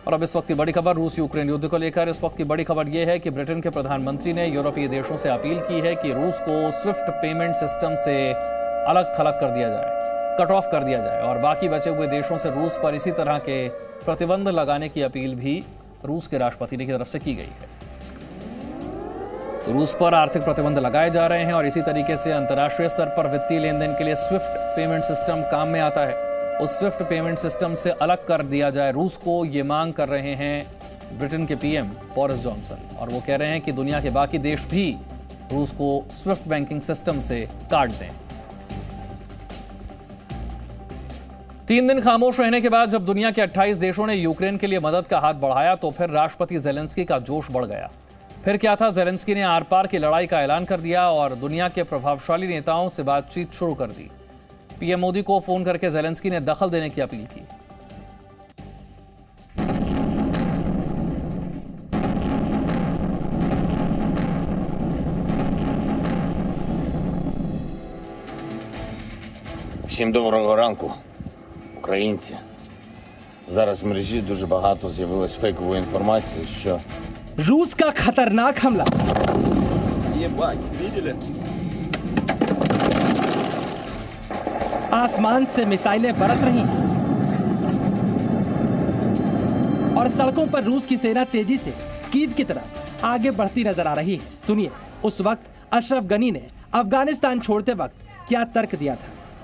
और अब इस वक्त की बड़ी खबर रूस यूक्रेन युद्ध को लेकर। इस वक्त की बड़ी खबर यह है कि ब्रिटेन के प्रधानमंत्री ने यूरोपीय देशों से अपील की है कि रूस को स्विफ्ट पेमेंट सिस्टम से अलग थलग कर दिया जाए, कट ऑफ कर दिया जाए और बाकी बचे हुए देशों से रूस पर इसी तरह के प्रतिबंध लगाने की अपील भी रूस के राष्ट्रपति की तरफ से की गई है। रूस पर आर्थिक प्रतिबंध लगाए जा रहे हैं और इसी तरीके से अंतर्राष्ट्रीय स्तर पर वित्तीय लेन देन के लिए स्विफ्ट पेमेंट सिस्टम काम में आता है। उस स्विफ्ट पेमेंट सिस्टम से अलग कर दिया जाए रूस को, ये मांग कर रहे हैं ब्रिटेन के पीएम बोरिस जॉनसन और वो कह रहे हैं कि दुनिया के बाकी देश भी रूस को स्विफ्ट बैंकिंग सिस्टम से काट दें। 3 दिन खामोश रहने के बाद जब दुनिया के 28 देशों ने यूक्रेन के लिए मदद का हाथ बढ़ाया तो फिर राष्ट्रपति जेलेंस्की का जोश बढ़ गया। फिर क्या था, जेलेंस्की ने आर पार की लड़ाई का ऐलान कर दिया और दुनिया के प्रभावशाली नेताओं से बातचीत शुरू कर दी। पीएम मोदी को फोन करके जेलेंस्की ने दखल देने की अपील की। Всім доброго ранку, українці. Зараз в мережі дуже багато з'явилось фейкової інформації, що रूस का खतरनाक हमला। Ебать, видели? आसमान से मिसाइलें बरस रही हैं और सड़कों पर रूस की सेना तेजी से कीव की तरफ आगे बढ़ती नजर आ रही है। सुनिए उस वक्त अशरफ गनी ने अफगानिस्तान छोड़ते वक्त क्या तर्क दिया था।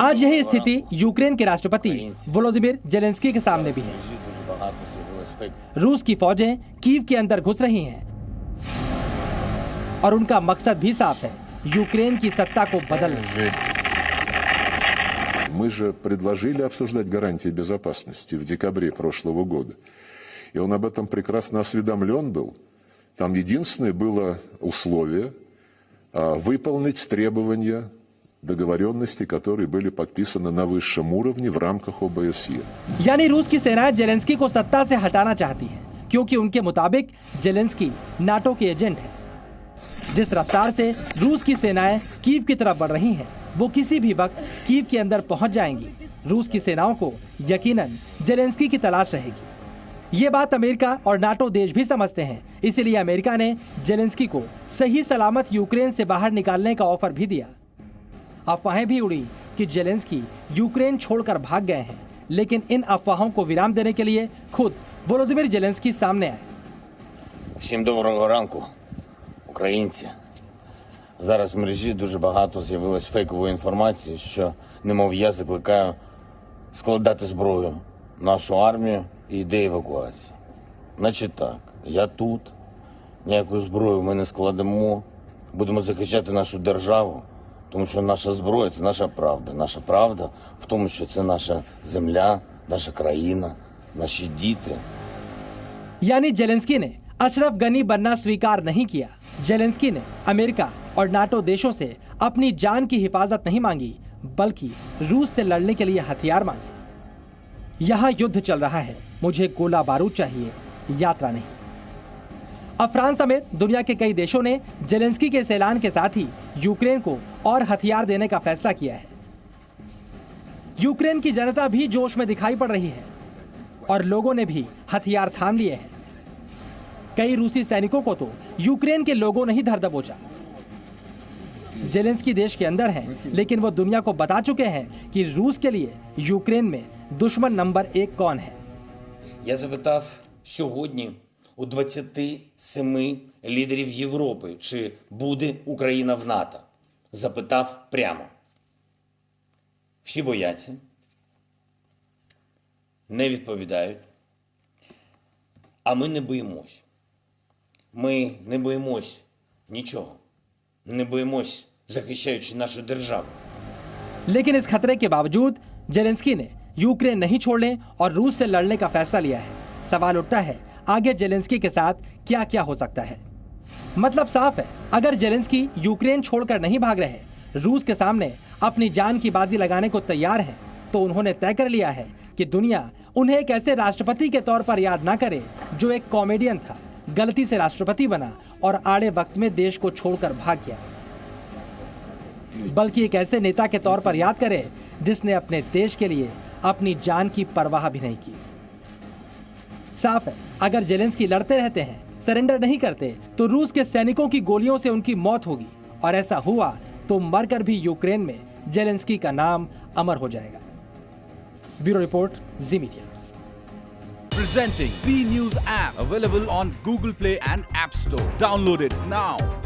आज यही स्थिति यूक्रेन के राष्ट्रपति वोलोदिमीर जेलेंस्की के सामने भी है। रूस की फौजें कीव के अंदर घुस रही हैं और उनका मकसद भी साफ है, यूक्रेन की सत्ता को बदलना। Мы же предложили обсуждать гарантии безопасности в декабре прошлого года. И он об этом прекрасно осведомлен был. Там единственное было условие выполнить требования договоренности, которые были подписаны на высшем уровне в рамках ОБСЕ. यानी रूस की सेना जेलेंस्की को सत्ता से हटाना चाहती है क्योंकि उनके मुताबिक जेलेंस्की नाटो के एजेंट है। जिस रफ्तार से रूस की सेनाएं कीव की तरफ बढ़ रही हैं, वो किसी भी वक्त कीव के अंदर पहुंच जाएंगी। रूस की सेनाओं को यकीनन जेलेंस्की की तलाश रहेगी। ये बात अमेरिका और नाटो देश भी समझते हैं, इसीलिए अमेरिका ने जेलेंस्की को सही सलामत यूक्रेन से बाहर निकालने का ऑफर भी दिया। अफवाहें भी उड़ी कि जेलेंस्की यूक्रेन छोड़कर भाग गए हैं, लेकिन इन अफवाहों को विराम देने के लिए खुद वोलोदिमीर जेलेंस्की सामने आए। всім доброго ранку, українці. Зараз в мережі дуже багато з'явилось фейкової інформації, що, немов я закликаю складати зброю нашу армію і йде евакуація. Значить так, я тут, ніяку зброю ми не складемо, будемо захищати нашу державу, тому що наша зброя – це наша правда. Наша правда в тому, що це наша земля, наша країна, наші діти. यानी जेलेंस्की ने अशरफ गनी बनना स्वीकार नहीं किया। जेलेंस्की ने अमेरिका और नाटो देशों से अपनी जान की हिफाजत नहीं मांगी, बल्कि रूस से लड़ने के लिए हथियार मांगे। यहाँ युद्ध चल रहा है, मुझे गोला बारूद चाहिए, यात्रा नहीं। अब फ्रांस समेत दुनिया के कई देशों ने जेलेंस्की के इस ऐलान के साथ ही यूक्रेन को और हथियार देने का फैसला किया है। यूक्रेन की जनता भी जोश में दिखाई पड़ रही है और लोगों ने भी हथियार थाम लिए हैं। कई रूसी सैनिकों को तो यूक्रेन के लोगों ने ही धर दबोचा। जेलेंस्की देश के अंदर हैं, लेकिन वो दुनिया को बता चुके हैं कि रूस के लिए यूक्रेन में दुश्मन नंबर 1 कौन है। Я запитав сьогодні у 27 лідерів Європи, чи буде Україна в НАТО. Запитав прямо. Всі бояться, не відповідають, а ми не боїмось. Ми не боїмось нічого, не боїмось, захищаючи нашу державу. लेकिन इस खतरे के बावजूद जेलेंस्की ने यूक्रेन नहीं छोड़ने और रूस से लड़ने का फैसला लिया है। सवाल उठता है, आगे जेलेंस्की के साथ क्या क्या हो सकता है। मतलब साफ है, अगर जेलेंस्की यूक्रेन छोड़कर नहीं भाग रहे, रूस के सामने अपनी जान की बाजी लगाने को तैयार है, तो उन्होंने तय कर लिया है कि दुनिया उन्हें एक ऐसे राष्ट्रपति के तौर पर याद ना करे जो एक कॉमेडियन था, गलती से राष्ट्रपति बना और आड़े वक्त में देश को छोड़कर भाग गया, बल्कि एक ऐसे नेता के तौर पर याद करे जिसने अपने देश के लिए अपनी जान की परवाह भी नहीं की। साफ है, अगर जेलेंस्की लड़ते रहते हैं, सरेंडर नहीं करते, तो रूस के सैनिकों की गोलियों से उनकी मौत होगी, और ऐसा हुआ तो मरकर भी यूक्रेन में जेलेंस्की का नाम अमर हो जाएगा। Bureau report, ji media. Presenting B News app, available on Google Play and App Store. Download it now.